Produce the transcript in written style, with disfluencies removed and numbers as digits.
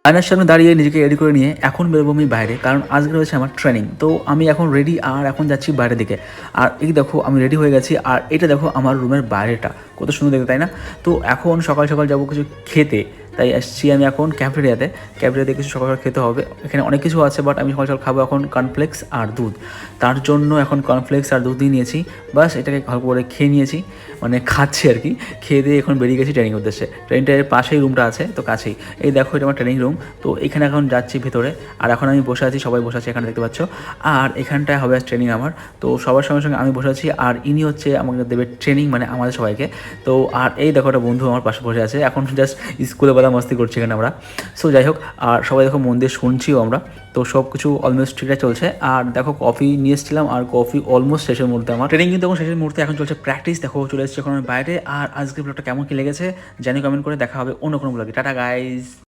আয়নার সামনে দাঁড়িয়ে নিজেকে রেডি করে নিয়ে এখন বেরোবো আমি বাইরে, কারণ আজকে রয়েছে আমার ট্রেনিং। তো আমি এখন রেডি আর এখন যাচ্ছি বাইরের দিকে। আর এই দেখো আমি রেডি হয়ে গেছি, আর এটা দেখো আমার রুমের বাইরেটা কত সুন্দর দেখতে, তাই না? তো এখন সকাল সকাল যাবো কিছু খেতে, তাই আসছি আমি এখন ক্যাফেটেরিয়াতে কিছু সকাল সকাল খেতে হবে। এখানে অনেক কিছু আছে, বাট আমি সকাল সকাল খাবো এখন কর্নফ্লেক্স আর দুধ। তার জন্য এখন কর্নফ্লেক্স আর দুধ দিয়ে নিয়েছি, বাস এটাকে ভালো করে খেয়ে নিয়েছি, মানে খাচ্ছি আর কি। খেয়ে দিয়ে এখন বেরিয়ে গেছি ট্রেনিং উদ্দেশ্যে। ট্রেনটার পাশেই রুমটা আছে, তো কাছেই। এই দেখো এটা আমার ট্রেনিং রুম। তো এখানে এখন যাচ্ছি ভিতরে, আর এখন আমি বসে আছি, সবাই বসে আছে এখানে দেখতে পাচ্ছ। আর এখানটায় হবে ট্রেনিং আমার। তো সবার সঙ্গে সঙ্গে আমি বসে আছি, আর ইনি হচ্ছে আমাকে দেবে ট্রেনিং, মানে আমাদের সবাইকে। তো আর এই দেখো একটা বন্ধু আমার পাশে বসে আছে, এখন জাস্ট স্কুলে বলা মস্তি করছি এখানে আমরা। সো যাই হোক, আর সবাই দেখো মন দিয়ে শুনছিও আমরা। তো সব কিছু অলমোস্ট ঠিকঠাক চলছে। আর দেখো কফি নিয়ে এসেছিলাম, আর কফি অলমোস্ট শেষের মুহূর্তে আমার ট্রেনিং, কিন্তু এখন শেষের মুহূর্তে এখন চলছে প্র্যাকটিস। দেখো চলে এসেছে এখন আমি বাইরে। আর আজকের ব্লগটা কেমন কি লেগেছে জানি কমেন্ট করে। দেখা হবে অন্য কোনো ব্লগে। Tata guys.